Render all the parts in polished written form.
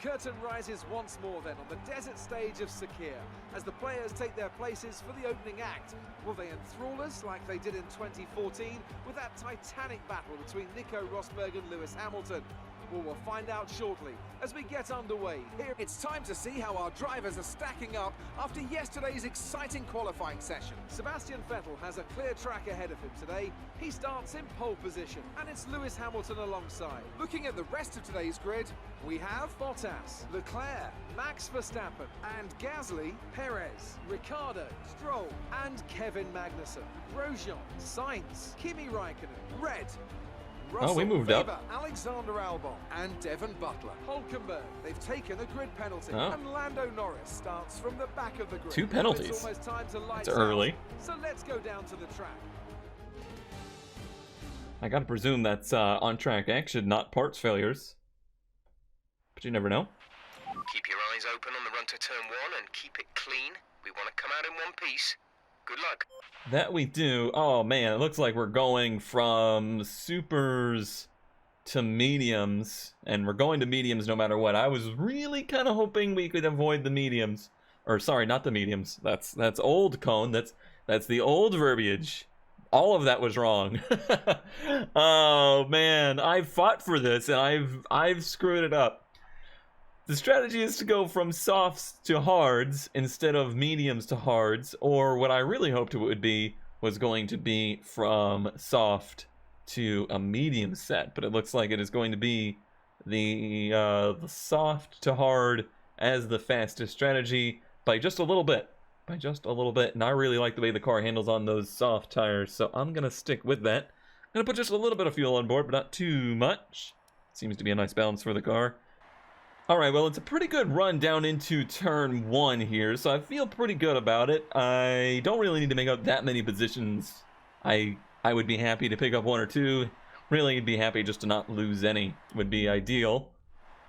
curtain rises once more then on the desert stage of Sakir as the players take their places for the opening act. Will they enthrall us like they did in 2014 with that titanic battle between Nico Rosberg and Lewis Hamilton? Well, we'll find out shortly as we get underway. Here, it's time to see how our drivers are stacking up after yesterday's exciting qualifying session. Sebastian Vettel has a clear track ahead of him today. He starts in pole position, and it's Lewis Hamilton alongside. Looking at the rest of today's grid, we have Bottas, Leclerc, Max Verstappen, and Gasly, Perez, Ricciardo, Stroll, and Kevin Magnussen, Grosjean, Sainz, Kimi Raikkonen, Red, Russell, we moved Weber, up. Alexander Albon, and Devon Butler. Hulkenberg, they've taken a grid penalty, and Lando Norris starts from the back of the grid. 2 penalties. It's almost time to lights It's early. out, so let's go down to the track. I gotta presume that's on-track action, not parts failures. But you never know. Keep your eyes open on the run to turn 1 and keep it clean. We want to come out in one piece. Good luck. That we do. Oh man, it looks like we're going from supers to mediums, and we're going to mediums no matter what. I was really kind of hoping we could avoid the mediums, or sorry, not the mediums. That's old cone. That's the old verbiage. All of that was wrong. Oh man, I fought for this and I've screwed it up. The strategy is to go from softs to hards instead of mediums to hards, or what I really hoped it would be was going to be from soft to a medium set, but it looks like it is going to be the soft to hard as the fastest strategy by just a little bit. And I really like the way the car handles on those soft tires, so I'm going to stick with that. I'm going to put just a little bit of fuel on board, but not too much. Seems to be a nice balance for the car. Alright, well, it's a pretty good run down into turn 1 here, so I feel pretty good about it. I don't really need to make up that many positions. I would be happy to pick up 1 or 2. Really, I'd be happy just to not lose any. Would be ideal.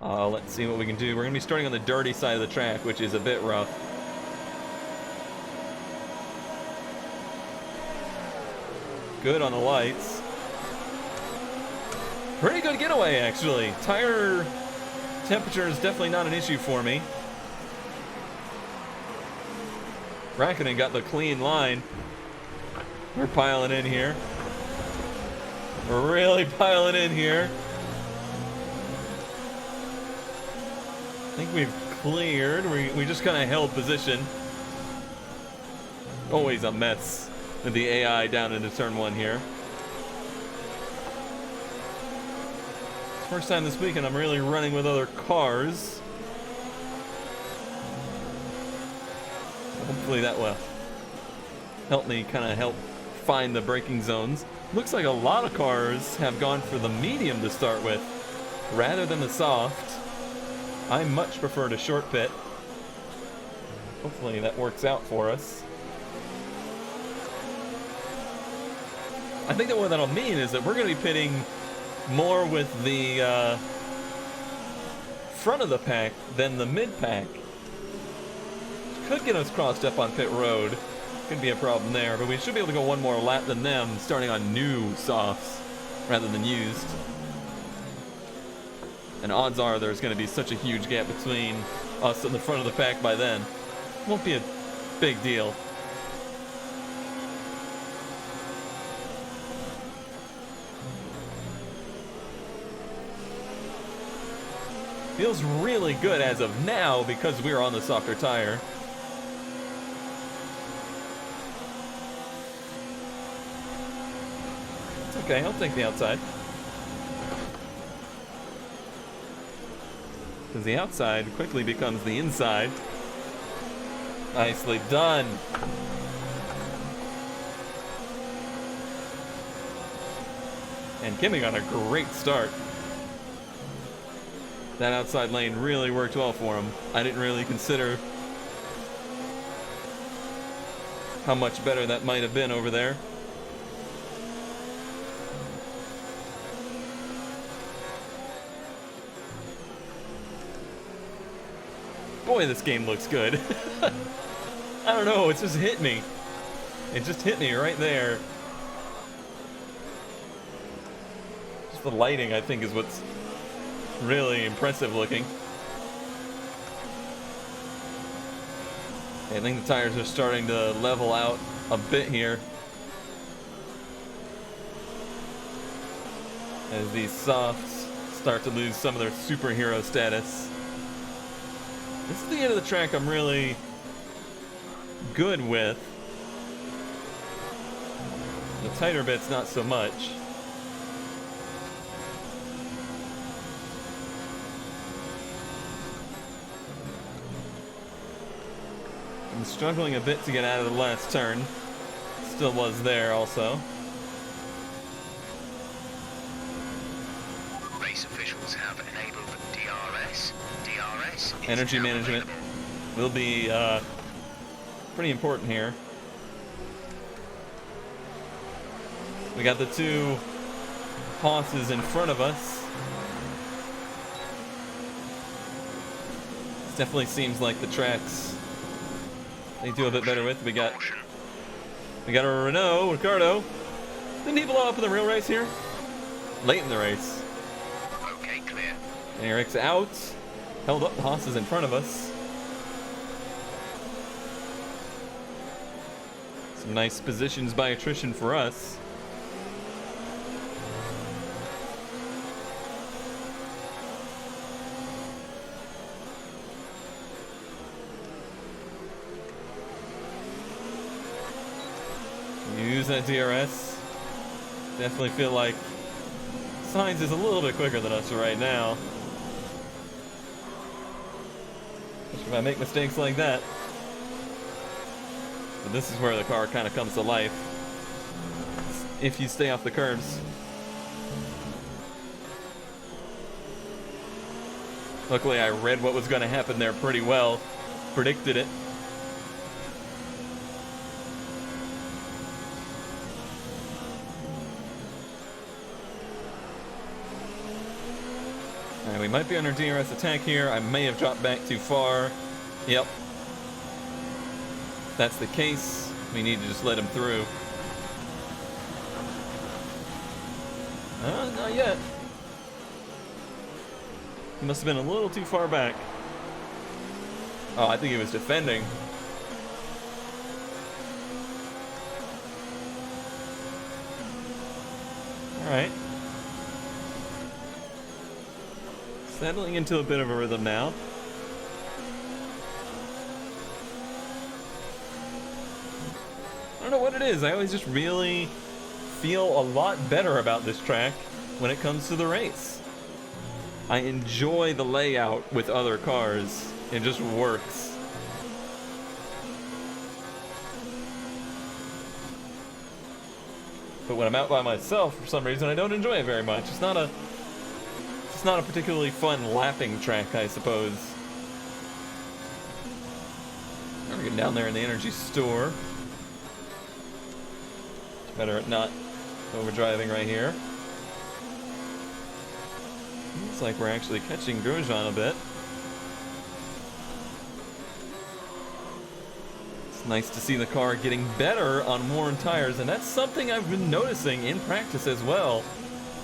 Let's see what we can do. We're going to be starting on the dirty side of the track, which is a bit rough. Good on the lights. Pretty good getaway, actually. Tire temperature is definitely not an issue for me. Raikkonen got the clean line. We're piling in here. We're really piling in here. I think we've cleared. We just kind of held position. Always a mess with the AI down into turn 1 here. First time this weekend I'm really running with other cars. Hopefully that will help me help find the braking zones. Looks like a lot of cars have gone for the medium to start with rather than the soft. I much prefer to short pit. Hopefully that works out for us. I think that what that'll mean is that we're going to be pitting more with the front of the pack than the mid pack. Could get us crossed up on pit road. Could be a problem there, but we should be able to go one more lap than them, starting on new softs rather than used. And odds are there's going to be such a huge gap between us and the front of the pack by then. Won't be a big deal. Feels really good as of now because we're on the softer tire. It's okay, I'll take the outside. Because the outside quickly becomes the inside. Nicely done. And Kimi got a great start. That outside lane really worked well for him. I didn't really consider how much better that might have been over there. Boy, this game looks good. I don't know, it just hit me. It just hit me right there. Just the lighting, I think, is what's really impressive looking. I think the tires are starting to level out a bit here. As these softs start to lose some of their superhero status. This is the end of the track I'm really good with. The tighter bits, not so much. I'm struggling a bit to get out of the last turn. Still was there also. Race officials have enabled DRS. DRS is Energy now management available. will be pretty important here. We got the two Hosses in front of us. This definitely seems like the tracks they do a bit better with. We got a Renault, Ricardo. Didn't he blow up in the real race here? Late in the race. Okay, clear. Eric's out. Held up the Hosses in front of us. Some nice positions by attrition for us. Use that DRS. Definitely feel like Sainz is a little bit quicker than us right now. If I make mistakes like that. But this is where the car kind of comes to life. If you stay off the curbs. Luckily I read what was going to happen there pretty well. Predicted it. Alright, we might be under DRS attack here. I may have dropped back too far. Yep. If that's the case, we need to just let him through. Not yet. He must have been a little too far back. Oh, I think he was defending. Alright. Settling into a bit of a rhythm now. I don't know what it is. I always just really feel a lot better about this track when it comes to the race. I enjoy the layout with other cars. It just works. But when I'm out by myself, for some reason, I don't enjoy it very much. It's not a particularly fun lapping track, I suppose. We're getting down there in the energy store. Better at not overdriving right here. Looks like we're actually catching Grosjean a bit. It's nice to see the car getting better on worn tires, and that's something I've been noticing in practice as well.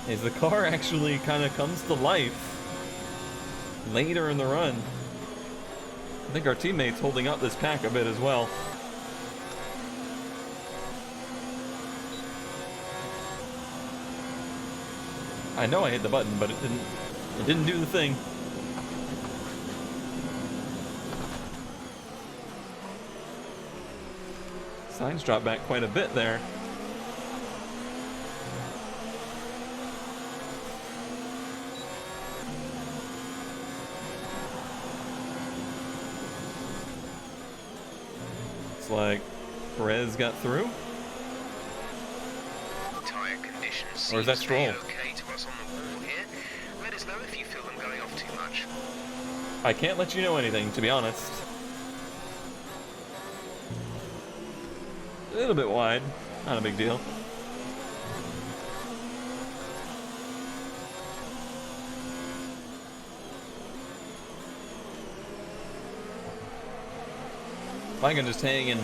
Is the car actually kind of comes to life later in the run. I think our teammates holding up this pack a bit as well. I know I hit the button, but it didn't do the thing. Sainz dropped back quite a bit there. Looks like Perez got through. Tire conditions Or is that seems to be Stroll? okay to us on the wall here. Let us know if you feel them going off too much. I can't let you know anything, to be honest. A little bit wide. Not a big deal. If I can just hang in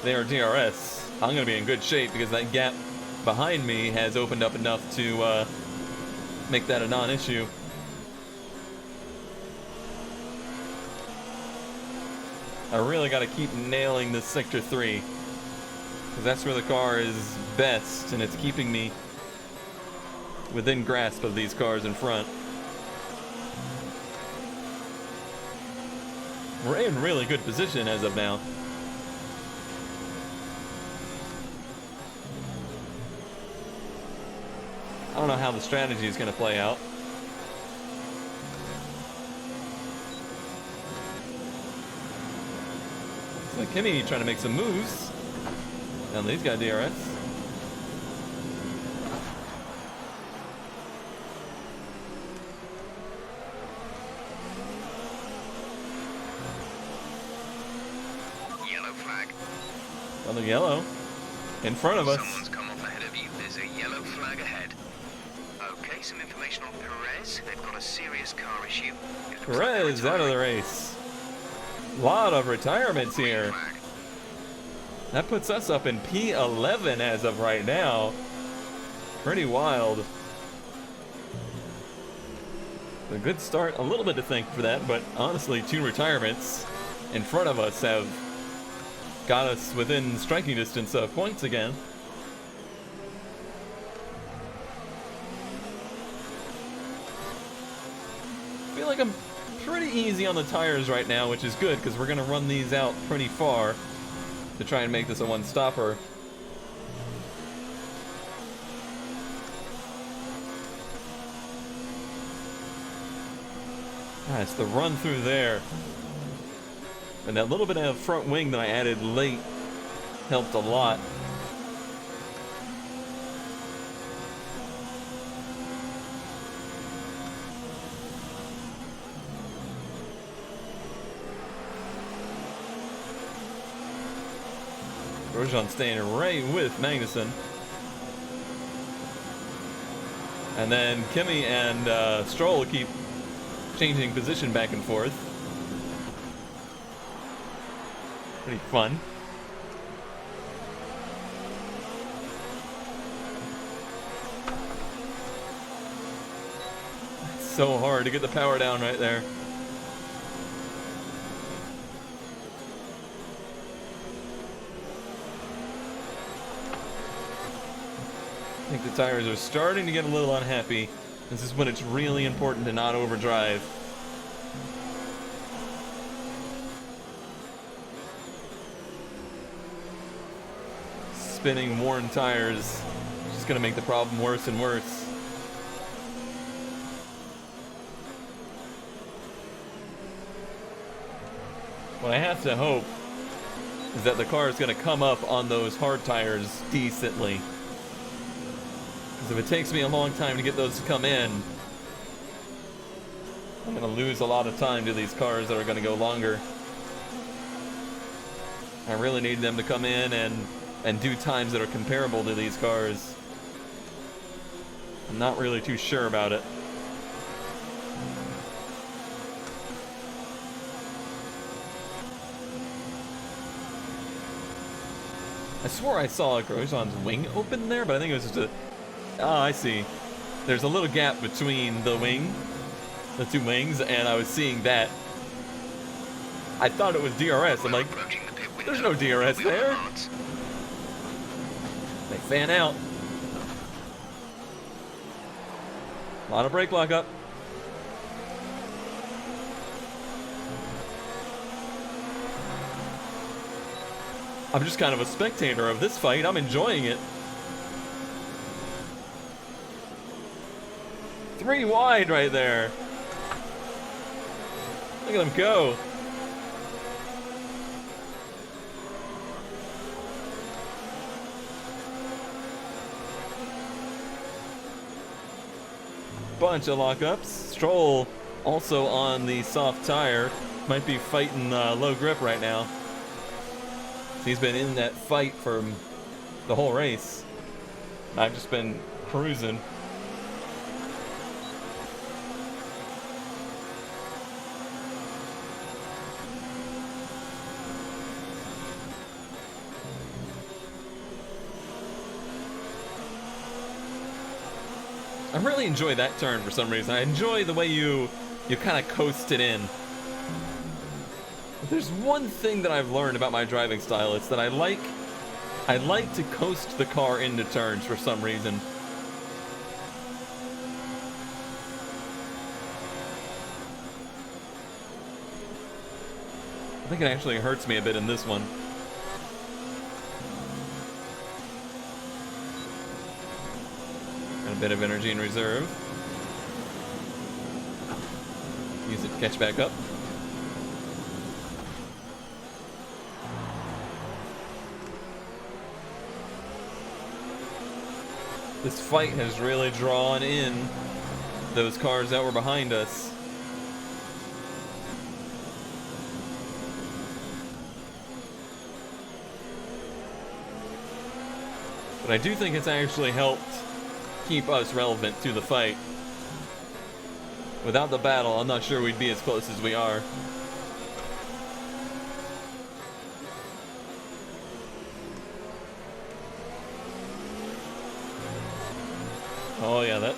their DRS, I'm going to be in good shape because that gap behind me has opened up enough to make that a non-issue. I really got to keep nailing this Sector 3. Because that's where the car is best, and it's keeping me within grasp of these cars in front. We're in really good position as of now. I don't know how the strategy is going to play out. It's like Kimmy trying to make some moves. And he's got DRS. Yellow flag. Another yellow. In front of us. Someone's come off ahead of you. There's a yellow flag ahead. Okay, some information on Perez. They've got a serious car issue. Perez out of the race. A lot of retirements here. That puts us up in P11 as of right now. Pretty wild. A good start, a little bit to thank for that, but honestly, 2 retirements in front of us have got us within striking distance of points again. I feel like I'm pretty easy on the tires right now, which is good because we're going to run these out pretty far to try and make this a one-stopper. It's the run through there. And that little bit of front wing that I added late helped a lot. Grosjean staying right with Magnussen. And then Kimi and Stroll keep changing position back and forth. Pretty fun. It's so hard to get the power down right there. I think the tires are starting to get a little unhappy. This is when it's really important to not overdrive. Spinning worn tires is just going to make the problem worse and worse. What I have to hope is that the car is going to come up on those hard tires decently. Because if it takes me a long time to get those to come in, I'm going to lose a lot of time to these cars that are going to go longer. I really need them to come in and do times that are comparable to these cars. I'm not really too sure about it. I swore I saw Grosjean's wing open there, but I think it was just a... Oh, I see. There's a little gap between the wing, the 2 wings, and I was seeing that. I thought it was DRS. I'm like, there's no DRS there. They fan out. A lot of brake lockup. I'm just kind of a spectator of this fight. I'm enjoying it. 3 wide right there. Look at them go. Bunch of lockups. Stroll also on the soft tire. Might be fighting low grip right now. He's been in that fight for the whole race. I've just been cruising. I really enjoy that turn for some reason. I enjoy the way you kind of coast it in. There's one thing that I've learned about my driving style. It's that I like to coast the car into turns for some reason. I think it actually hurts me a bit in this one. Got a bit of energy in reserve. Use it to catch back up. This fight has really drawn in those cars that were behind us. But I do think it's actually helped keep us relevant to the fight. Without the battle, I'm not sure we'd be as close as we are. Oh yeah, that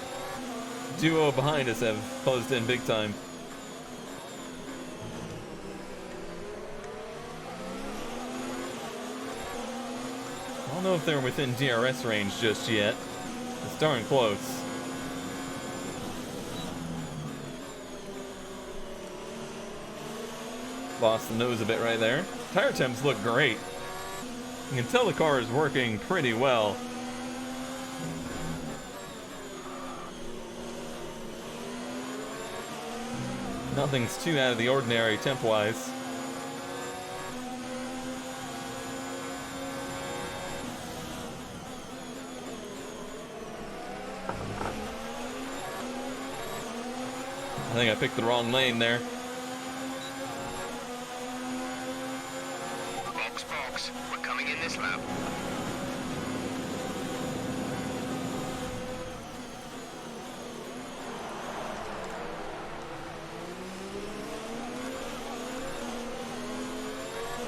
duo behind us have closed in big time. I don't know if they're within DRS range just yet. It's darn close. Lost the nose a bit right there. Tire temps look great. You can tell the car is working pretty well. Nothing's too out of the ordinary temp-wise. I think I picked the wrong lane there. Box, we're coming in this lap.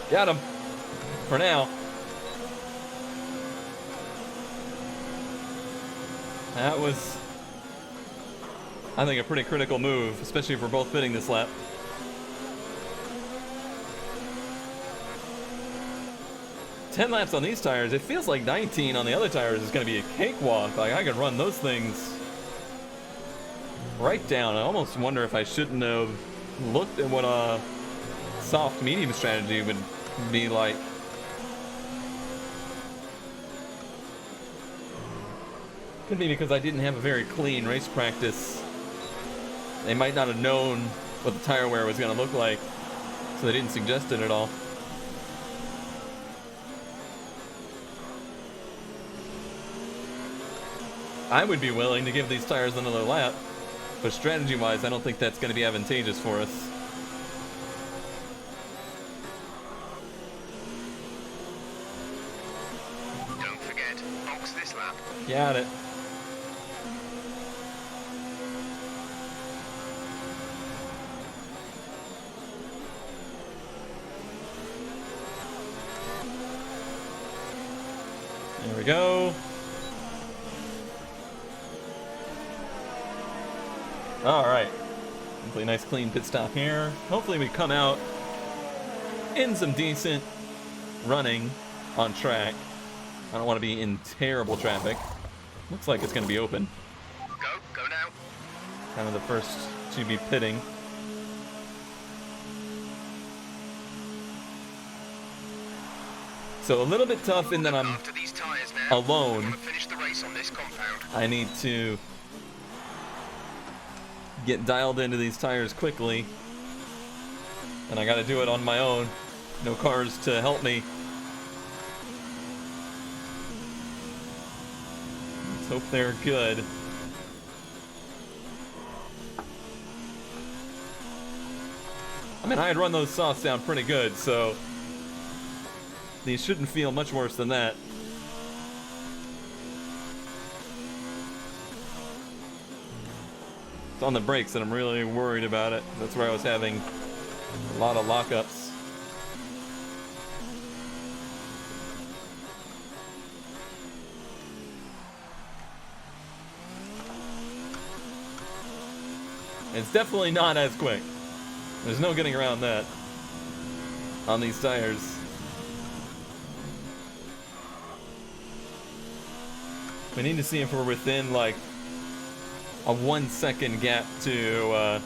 Got him. For now. That was, I think, a pretty critical move, especially if we're both pitting this lap. "10 laps on these tires, it feels like 19 on the other tires is going to be a cakewalk. Like, I could run those things right down. I almost wonder if I shouldn't have looked at what a soft medium strategy would be like. Could be because I didn't have a very clean race practice. They might not have known what the tire wear was going to look like, so they didn't suggest it at all. I would be willing to give these tires another lap, but strategy-wise, I don't think that's going to be advantageous for us. Don't forget, box this lap. Got it. There we go. All right. Hopefully a nice clean pit stop here. Hopefully we come out in some decent running on track. I don't want to be in terrible traffic. Looks like it's going to be open. Go now. Kind of the first to be pitting. So a little bit tough in that I'm After these tires now. alone. We want to finish the race on this compound. I need to get dialed into these tires quickly, and I got to do it on my own. No cars to help me. Let's hope they're good. I mean, I had run those softs down pretty good, so these shouldn't feel much worse than that. It's on the brakes that I'm really worried about it. That's where I was having a lot of lockups. It's definitely not as quick. There's no getting around that. on these tires. We need to see if we're within like a 1 second gap to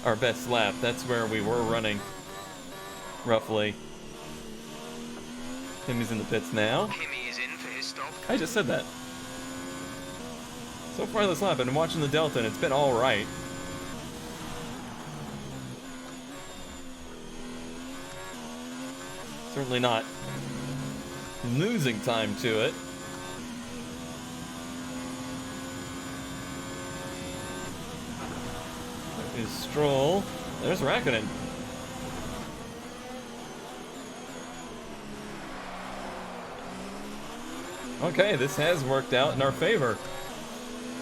our best lap. That's where we were running, roughly. Kimmy's in the pits now. Kimmy is in for his stop. I just said that. So far this lap, I've been watching the Delta and it's been alright. Certainly not losing time to it. There's Stroll. There's Raikkonen. Okay, this has worked out in our favor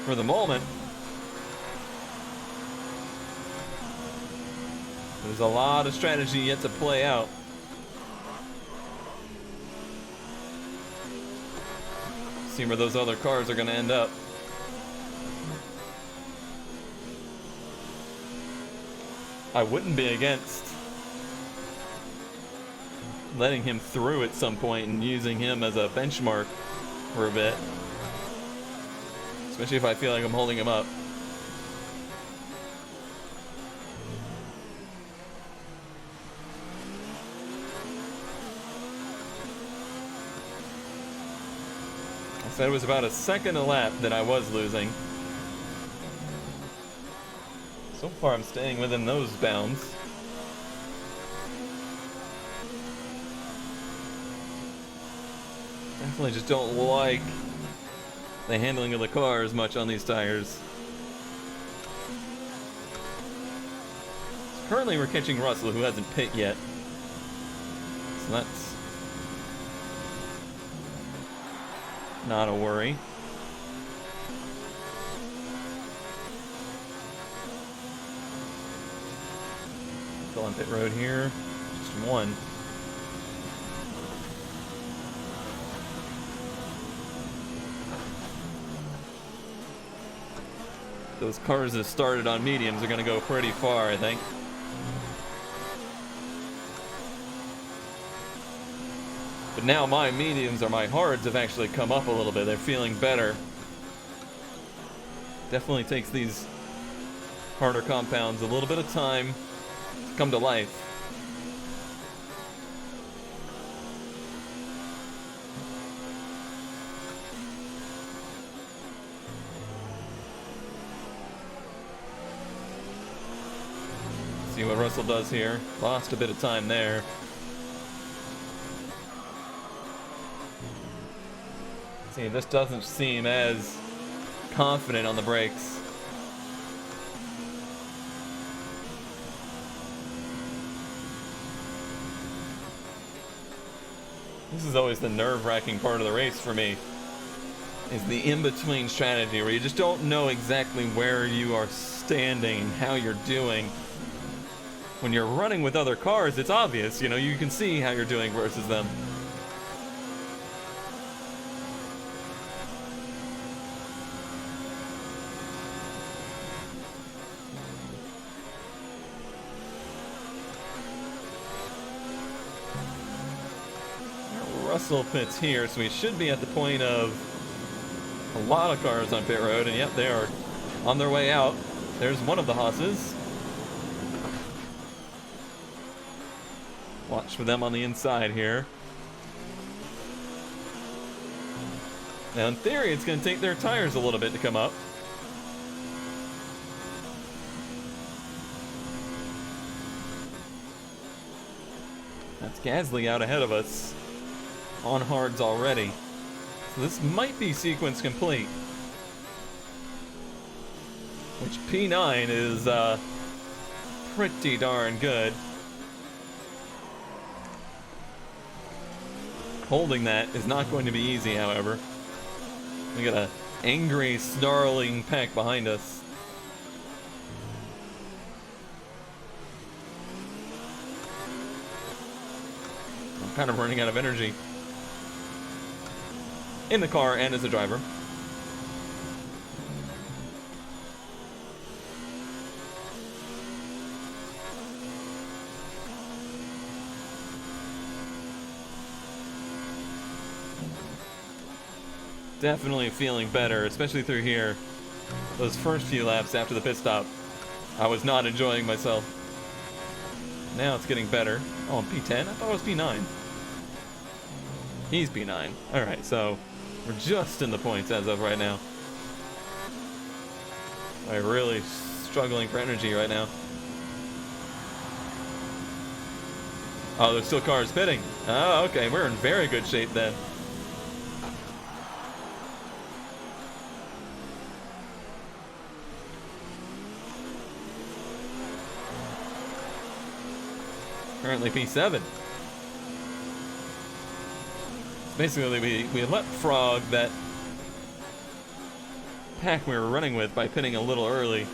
for the moment. There's a lot of strategy yet to play out. See where those other cars are going to end up. I wouldn't be against letting him through at some point and using him as a benchmark for a bit. Especially if I feel like I'm holding him up. I said it was about a second a lap that I was losing. So far I'm staying within those bounds. Definitely just don't like the handling of the car as much on these tires. Currently we're catching Russell, who hasn't pit yet. So that's not a worry. Still on pit road here. Just one. Those cars that started on mediums are going to go pretty far, I think. But now my mediums or my hards have actually come up a little bit. They're feeling better. Definitely takes these harder compounds a little bit of time to come to life. See what Russell does here. Lost a bit of time there. See, this doesn't seem as confident on the brakes. This is always the nerve-wracking part of the race for me, is the in-between strategy where you just don't know exactly where you are standing and how you're doing. When you're running with other cars, it's obvious, you know, you can see how you're doing versus them. Russell pits here, so we should be at the point of a lot of cars on pit road, and yep, they are on their way out. There's one of the Haas's. Watch for them on the inside here. Now, in theory, it's going to take their tires a little bit to come up. That's Gasly out ahead of us on hards already. So this might be sequence complete. Which P9 is pretty darn good. Holding that is not going to be easy, however. We got an angry, snarling pack behind us. I'm kind of running out of energy. In the car and as a driver. Definitely feeling better, especially through here. Those first few laps after the pit stop, I was not enjoying myself. Now it's getting better. Oh, I'm P10? I thought it was P9. He's P9. Alright, so we're just in the points as of right now. I'm really struggling for energy right now. Oh, there's still cars pitting. Oh, okay, we're in very good shape then. Currently P7. Basically, we leapfrog that pack we were running with by pitting a little early.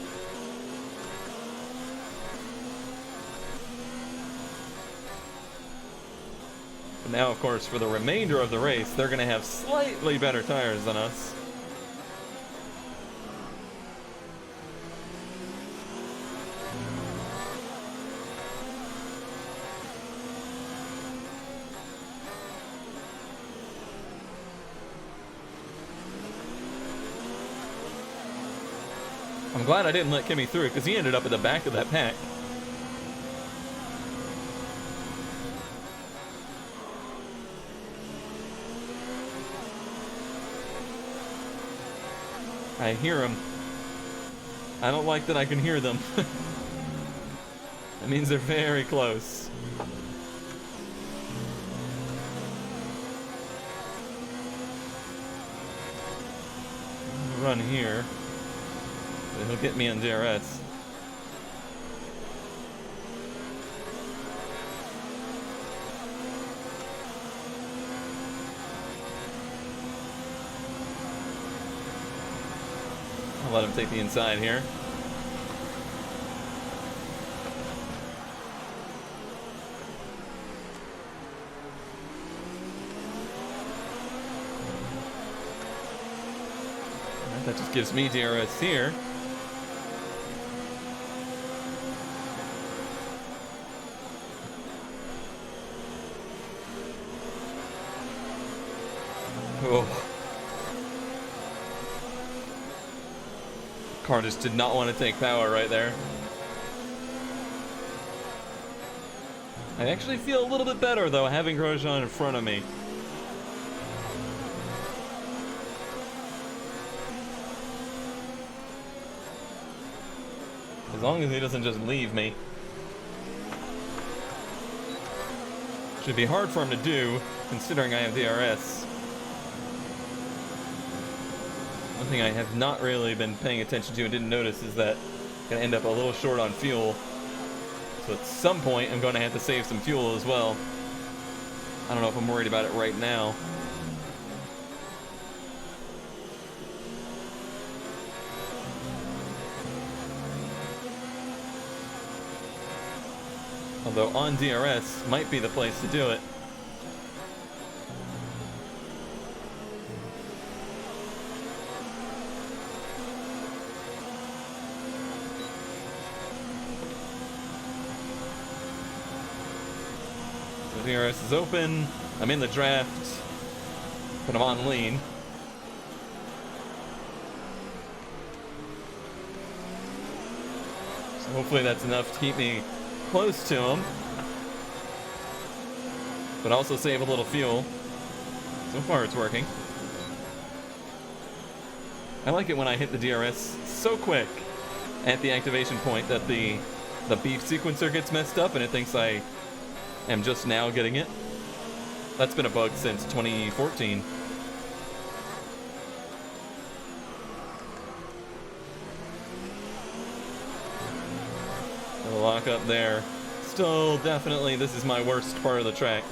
But now, of course, for the remainder of the race, they're going to have slightly better tires than us. I'm glad I didn't let Kimmy through because he ended up at the back of that pack. I hear him. I don't like that I can hear them. That means they're very close. Run here. He'll get me on DRS. I'll let him take the inside here. That just gives me DRS here. Oh. Car just did not want to take power right there. I actually feel a little bit better though having Grosjean in front of me. As long as he doesn't just leave me. Should be hard for him to do, considering I have DRS. One thing I have not really been paying attention to and didn't notice is that I'm going to end up a little short on fuel. So at some point, I'm going to have to save some fuel as well. I don't know if I'm worried about it right now. Although on DRS might be the place to do it. The DRS is open. I'm in the draft, but I'm on lean. So hopefully that's enough to keep me close to him, but also save a little fuel. So far it's working. I like it when I hit the DRS so quick at the activation point that the beef sequencer gets messed up and it thinks I am just now getting it. That's been a bug since 2014. Lock up there. Still, definitely, this is my worst part of the track.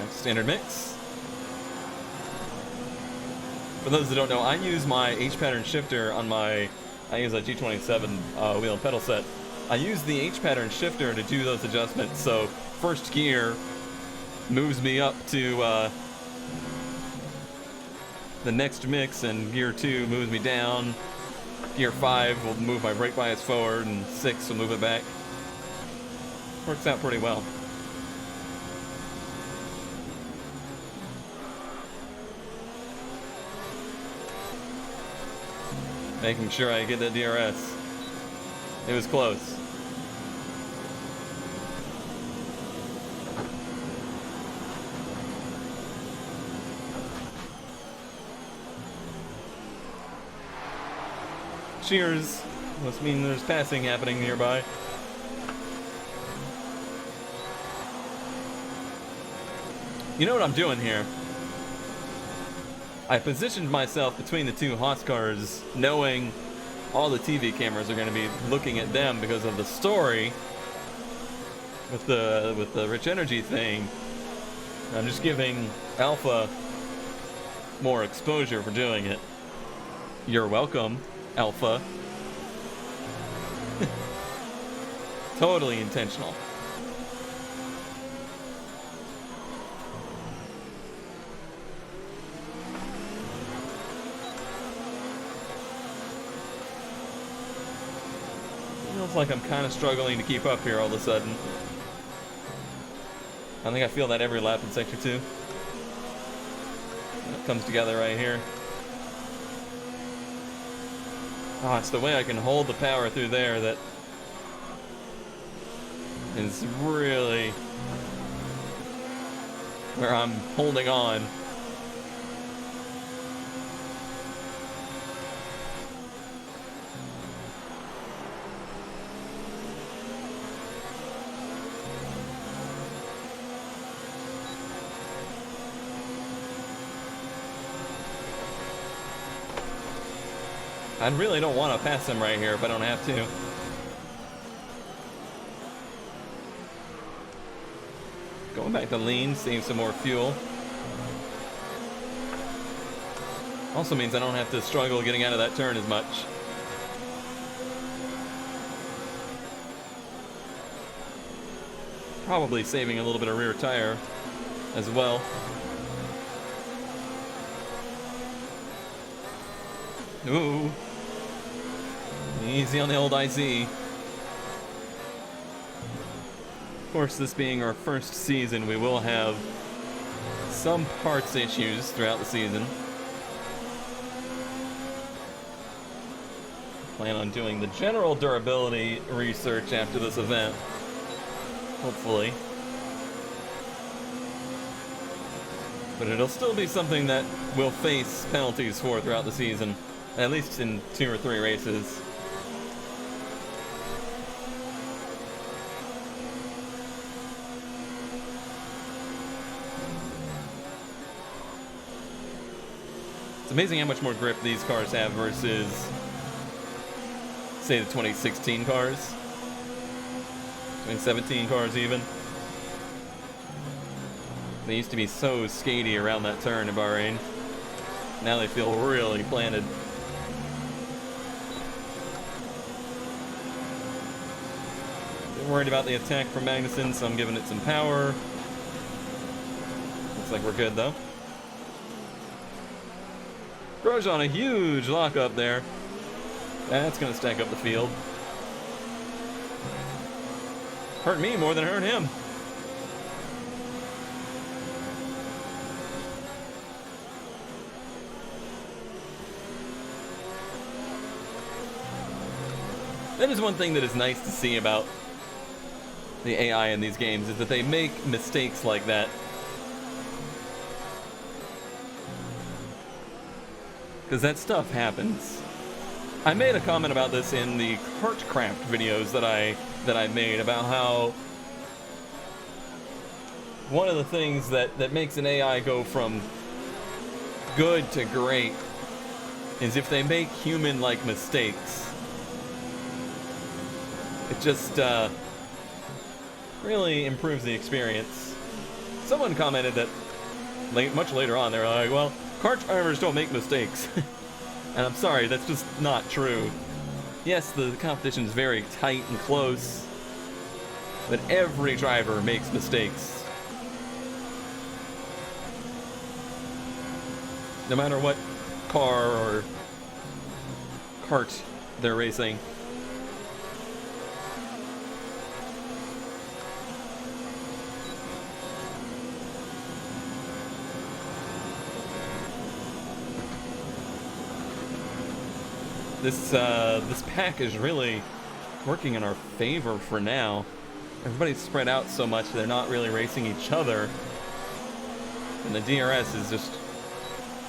Standard mix. For those that don't know, I use my H-pattern shifter on my, I use a G27 wheel and pedal set. I use the H-pattern shifter to do those adjustments, so first gear moves me up to the next mix, and gear 2 moves me down. Gear 5 will move my brake bias forward, and 6 will move it back. Works out pretty well. Making sure I get that DRS. It was close. Cheers. Must mean there's passing happening nearby. You know what I'm doing here? I positioned myself between the two Haas cars, knowing all the TV cameras are going to be looking at them because of the story with the rich energy thing. I'm just giving Alpha more exposure for doing it. You're welcome, Alpha. Totally intentional. Feels like I'm kind of struggling to keep up here all of a sudden. I think I feel that every lap in Sector 2. It comes together right here. Oh, it's the way I can hold the power through there that is really where I'm holding on. I really don't want to pass him right here if I don't have to. Going back to lean, save some more fuel. Also means I don't have to struggle getting out of that turn as much. Probably saving a little bit of rear tire as well. Ooh. Easy on the old IC. Of course, this being our first season, we will have some parts issues throughout the season. Plan on doing the general durability research after this event. Hopefully. But it'll still be something that we'll face penalties for throughout the season. At least in 2 or 3 races. It's amazing how much more grip these cars have versus, say, the 2016 cars. 2017 cars even. They used to be so skatey around that turn in Bahrain. Now they feel really planted. Worried about the attack from Magnussen, so I'm giving it some power. Looks like we're good though. Grosjean, a huge lockup there. That's gonna stack up the field. Hurt me more than it hurt him. That is one thing that is nice to see about the AI in these games, is that they make mistakes like that. Because that stuff happens. I made a comment about this in the Kartcraft videos that I made, about how one of the things that makes an AI go from good to great is if they make human-like mistakes. It just really improves the experience. Someone commented that much later on, they were like, well, kart drivers don't make mistakes. And I'm sorry, that's just not true. Yes, the competition is very tight and close, but every driver makes mistakes. No matter what car or kart they're racing. This pack is really working in our favor for now. Everybody's spread out so much they're not really racing each other, and the DRS is just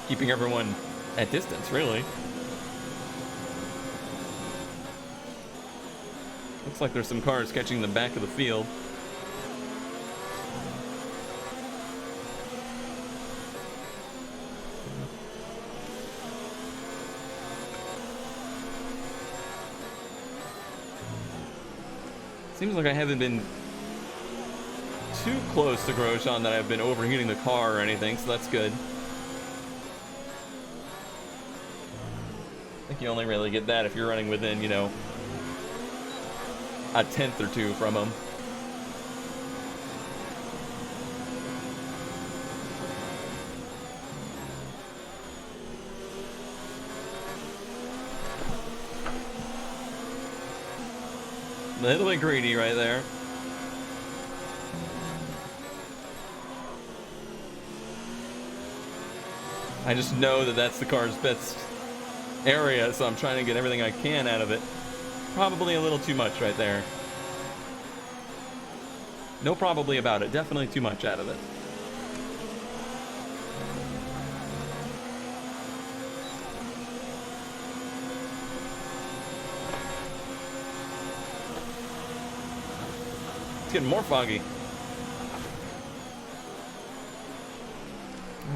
keeping everyone at distance, really. Looks like there's some cars catching the back of the field. Seems like I haven't been too close to Grosjean that I've been overheating the car or anything, so that's good. I think you only really get that if you're running within, you know, a tenth or two from him. A little bit greedy right there. I just know that that's the car's best area, so I'm trying to get everything I can out of it. Probably a little too much right there. No probably about it. Definitely too much out of it. It's getting more foggy.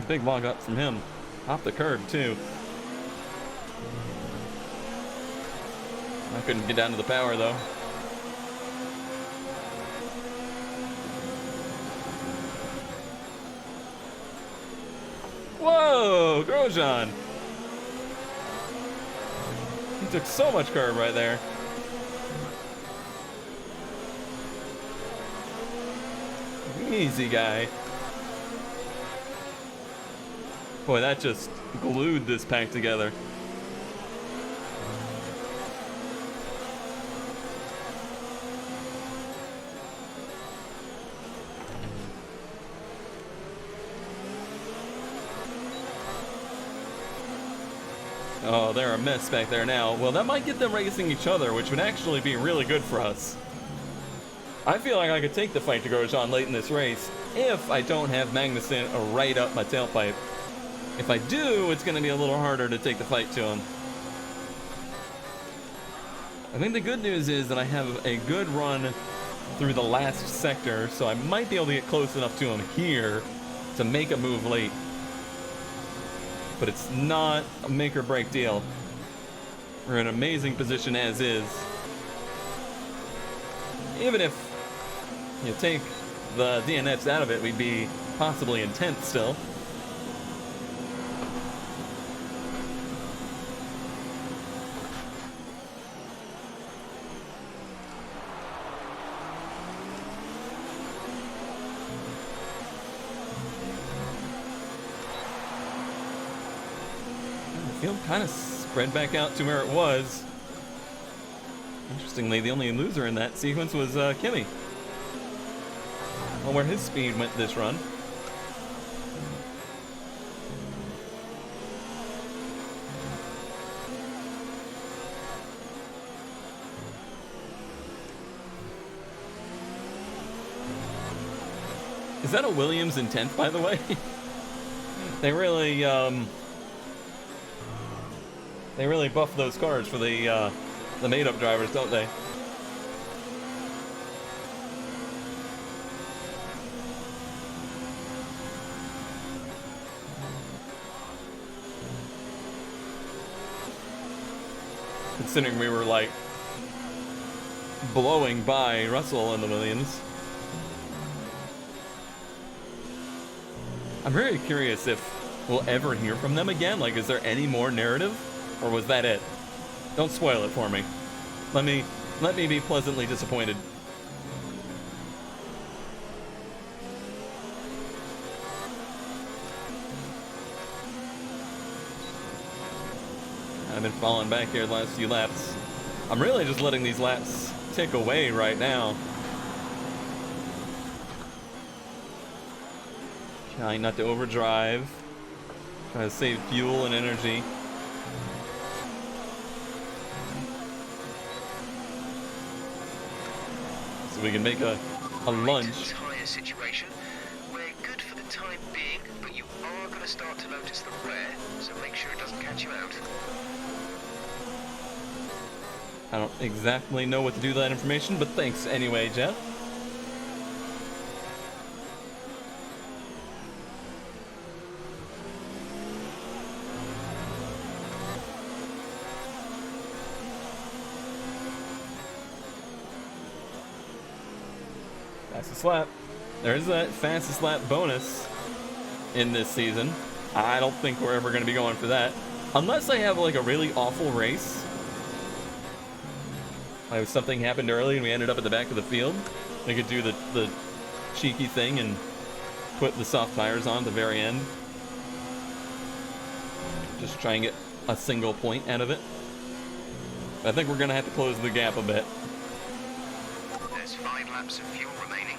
Big log up from him. Off the curb, too. I couldn't get down to the power, though. Whoa! Grosjean! He took so much curb right there. Easy guy. Boy, that just glued this pack together. Oh, they're a mess back there now. Well, that might get them racing each other, which would actually be really good for us. I feel like I could take the fight to Grosjean late in this race if I don't have Magnussen right up my tailpipe. If I do, it's going to be a little harder to take the fight to him. I think the good news is that I have a good run through the last sector, so I might be able to get close enough to him here to make a move late. But it's not a make or break deal. We're in an amazing position as is. Even if you take the DNFs out of it, we'd be possibly in 10th still. Field kind of spread back out to where it was. Interestingly, the only loser in that sequence was Kimi. Well, where his speed went this run. Is that a Williams in 10th, by the way? They really buff those cars for the made-up drivers, don't they? Considering we were like blowing by Russell and the Williams. I'm very curious if we'll ever hear from them again. Like, is there any more narrative? Or was that it? Don't spoil it for me. Let me be pleasantly disappointed. I've been falling back here the last few laps. I'm really just letting these laps tick away right now. Trying not to overdrive. Trying to save fuel and energy. so we can make a lunch. Tire situation. We're good for the time being, but you are going to start to notice the wear, so make sure it doesn't catch you out. I don't exactly know what to do with that information, but thanks anyway, Jeff. Fastest lap. There's that fastest lap bonus in this season. I don't think we're ever going to be going for that. Unless I have like a really awful race. Like if something happened early and we ended up at the back of the field, we could do the cheeky thing and put the soft tires on at the very end. Just try and get a single point out of it. But I think we're going to have to close the gap a bit. There's 5 laps of fuel remaining.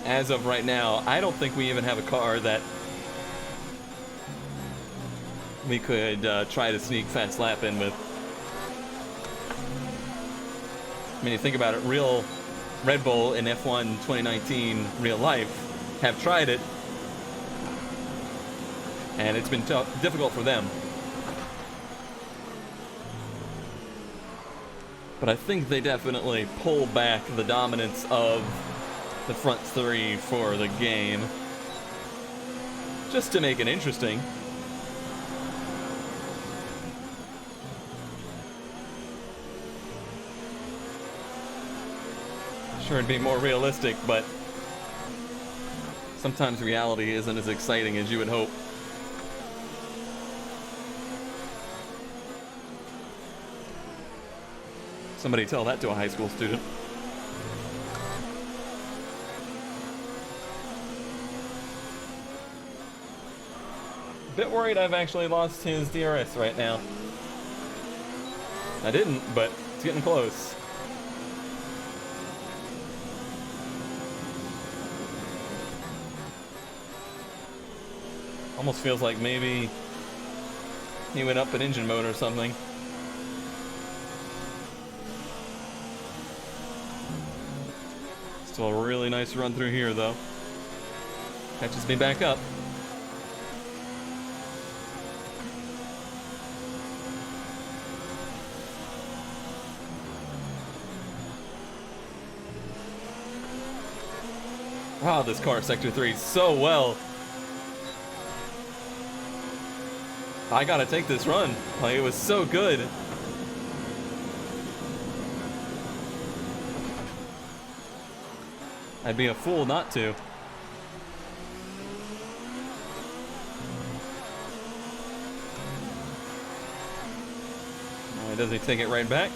As of right now, I don't think we even have a car that we could try to sneak fast lap in with. I mean, you think about it, real Red Bull in F1 2019 real life have tried it, and it's been difficult for them. But I think they definitely pull back the dominance of the front three for the game, just to make it interesting. Sure, it'd be more realistic, but sometimes reality isn't as exciting as you would hope. Somebody tell that to a high school student. Bit worried I've actually lost his DRS right now. I didn't, but it's getting close. Almost feels like maybe he went up in engine mode or something. Still a really nice run through here, though. Catches me back up. Wow, this car Sector 3 so well. I gotta take this run. Like, it was so good. I'd be a fool not to. Does he take it right back?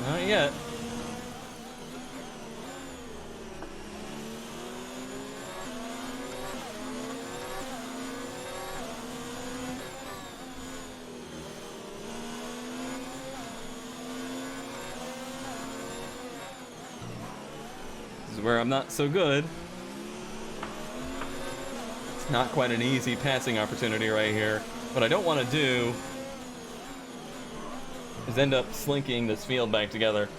Not yet. Where I'm not so good. It's not quite an easy passing opportunity right here. What I don't want to do is end up slinking this field back together.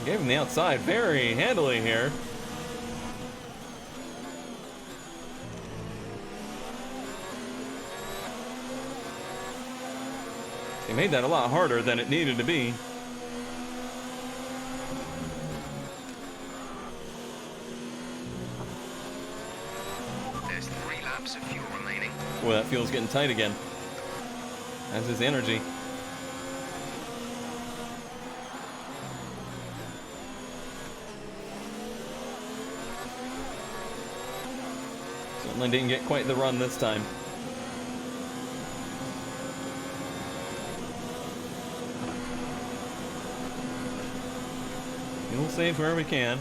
Gave him the outside very handily here. He made that a lot harder than it needed to be. There's 3 laps of fuel remaining. Boy, that fuel's getting tight again. As is energy. Certainly didn't get quite the run this time. We'll save where we can.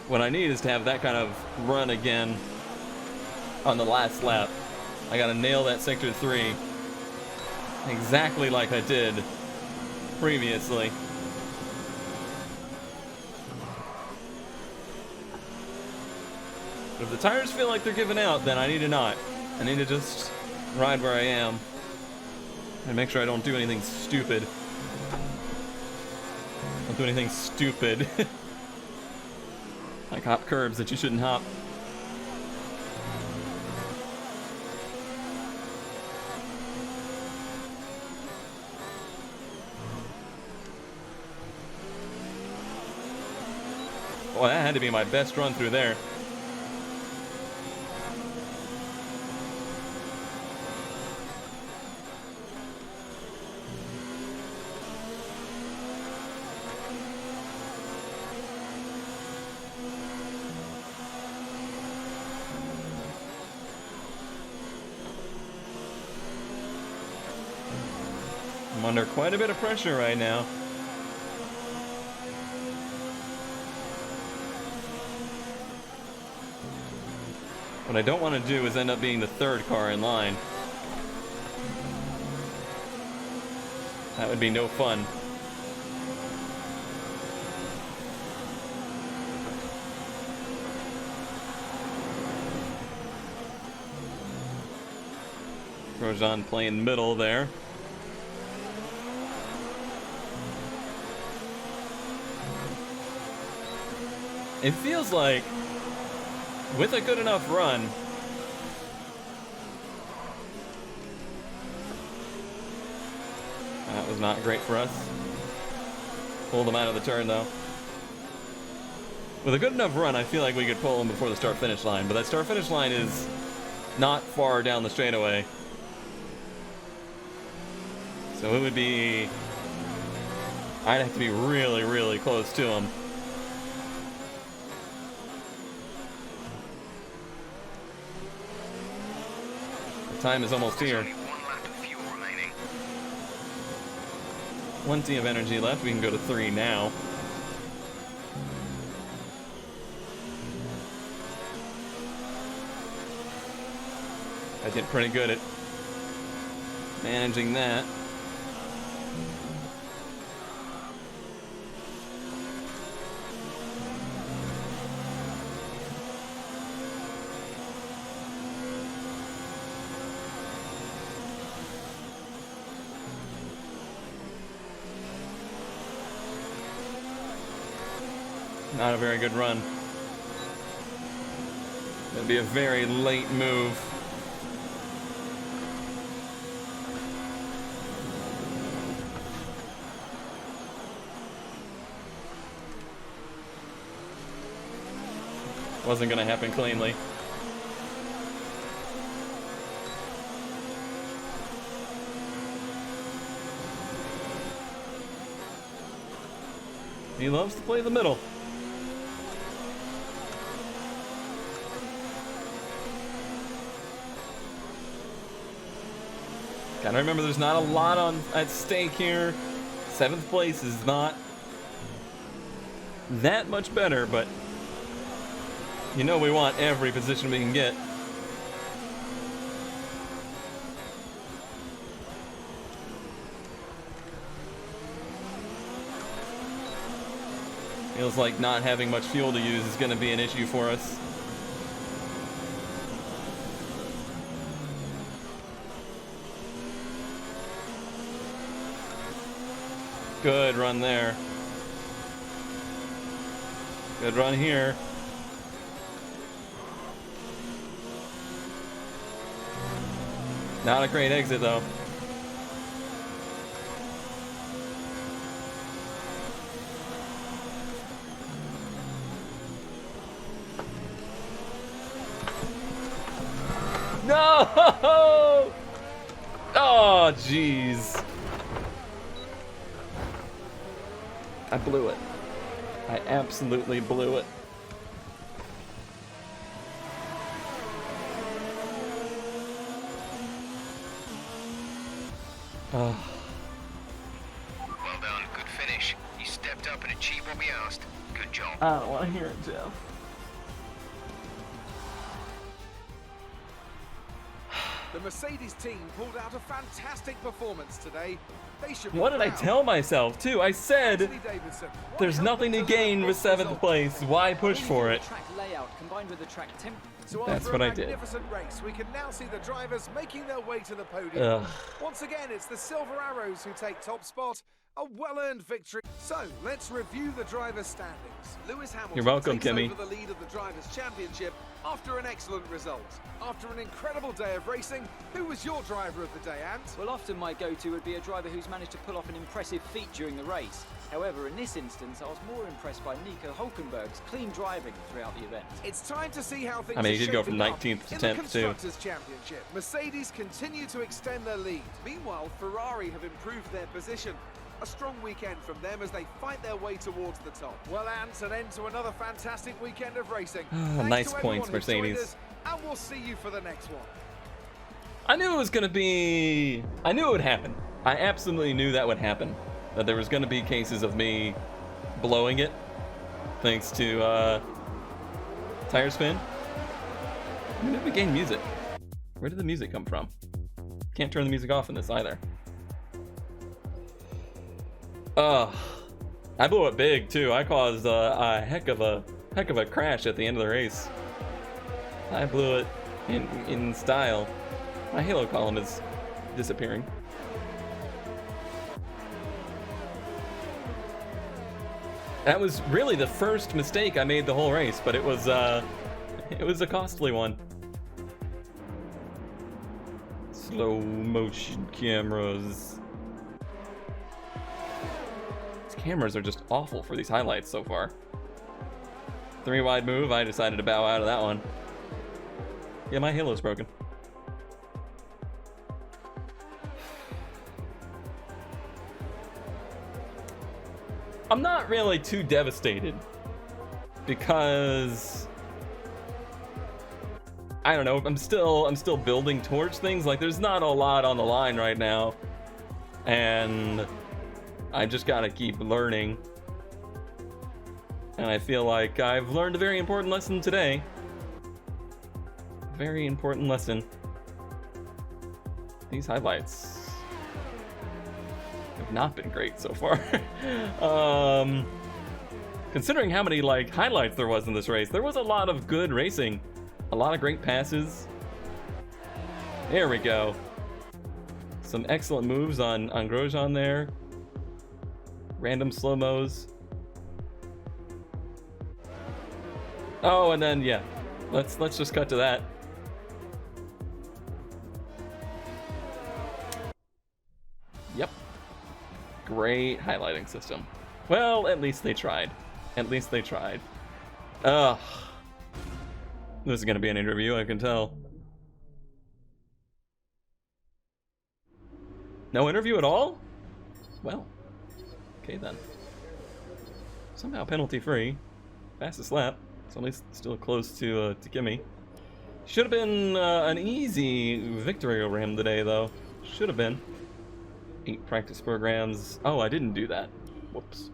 What I need is to have that kind of run again on the last lap. I gotta nail that Sector 3 exactly like I did previously. But if the tires feel like they're giving out, then I need to not. I need to just ride where I am and make sure I don't do anything stupid. Don't do anything stupid. Like hop curbs that you shouldn't hop. Boy, that had to be my best run through there. I'm under quite a bit of pressure right now. What I don't want to do is end up being the third car in line. That would be no fun. Grosjean playing middle there. It feels like, with a good enough run, that was not great for us. Pulled them out of the turn though. With a good enough run, I feel like we could pull them before the start-finish line, but that start-finish line is not far down the straightaway. So it would be, I'd have to be really, really close to them. Time is almost here. Only one lap of fuel remaining. 1T of energy left. We can go to 3 now. I did pretty good at managing that. Not a very good run. It'll be a very late move. Wasn't gonna happen cleanly. He loves to play the middle. Gotta remember there's not a lot at stake here. 7th place is not that much better, but you know we want every position we can get. Feels like not having much fuel to use is gonna be an issue for us. Good run there. Good run here. Not a great exit though. No! Oh, jeez. I blew it. I absolutely blew it. Well done, good finish. You stepped up and achieved what we asked. Good job. I don't want to hear it, Jeff. The Mercedes team pulled out a fantastic performance today. They should be What did I proud. tell myself too? I said Anthony Davidson, what there's helped nothing to them deliver gain with this 7th result? place. Why push for it? Track layout combined with the track temp. So That's after what a I did. magnificent race, we can now see the drivers making their way to the podium. Ugh. Once again, it's the Silver Arrows who take top spot. A well-earned victory. So, let's review the drivers' standings. Lewis Hamilton You're welcome, takes Kimmy. over the lead of the Drivers' Championship after an excellent result. After an incredible day of racing, who was your driver of the day, Ant? Well, often my go-to would be a driver who's managed to pull off an impressive feat during the race. However, in this instance, I was more impressed by Nico Hulkenberg's clean driving throughout the event. It's time to see how things I mean, are he did go from shaping up 19th to in 10th the too. Constructors' Championship. Mercedes continue to extend their lead. Meanwhile, Ferrari have improved their position. A strong weekend from them as they fight their way towards the top. Well, Ant, an end to another fantastic weekend of racing. Thanks Nice to points, everyone who joined Mercedes. us, and we'll see you for the next one. I knew it was gonna be. I knew it would happen. I absolutely knew that would happen. That there was gonna be cases of me blowing it, thanks to tire spin. When did we gain music? Where did the music come from? Can't turn the music off in this either. I blew it big too. I caused a heck of a crash at the end of the race. I blew it in style. My halo column is disappearing. That was really the first mistake I made the whole race, but it was a costly one. Slow motion cameras. These cameras are just awful for these highlights so far. 3 wide move, I decided to bow out of that one. Yeah, my halo's broken. I'm not really too devastated because I don't know, I'm still building towards things. Like, there's not a lot on the line right now, and I just gotta keep learning. And I feel like I've learned a very important lesson today. Very important lesson. These highlights have not been great so far. Considering how many like highlights there was in this race, there was a lot of good racing, a lot of great passes. There we go. Some excellent moves on Grosjean there. Random slow-mos. Oh, and then yeah, let's just cut to that. Yep. Great highlighting system. Well, at least they tried. At least they tried. Ugh. This is gonna be an interview, I can tell. No interview at all? Well, okay then. Somehow penalty free. Fastest lap. It's at least still close to Kimmy. Should have been an easy victory over him today, though. Should have been. 8 practice programs. Oh, I didn't do that. Whoops.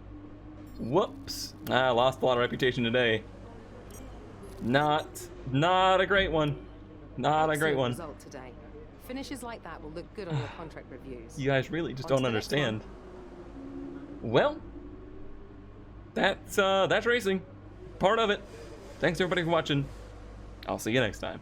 Whoops. I lost a lot of reputation today. Not a great one. Not a great one. Result today. Finishes like that will look good on your contract reviews. You guys really just On to don't the next understand. Well, that's racing. Part of it. Thanks everybody for watching. I'll see you next time.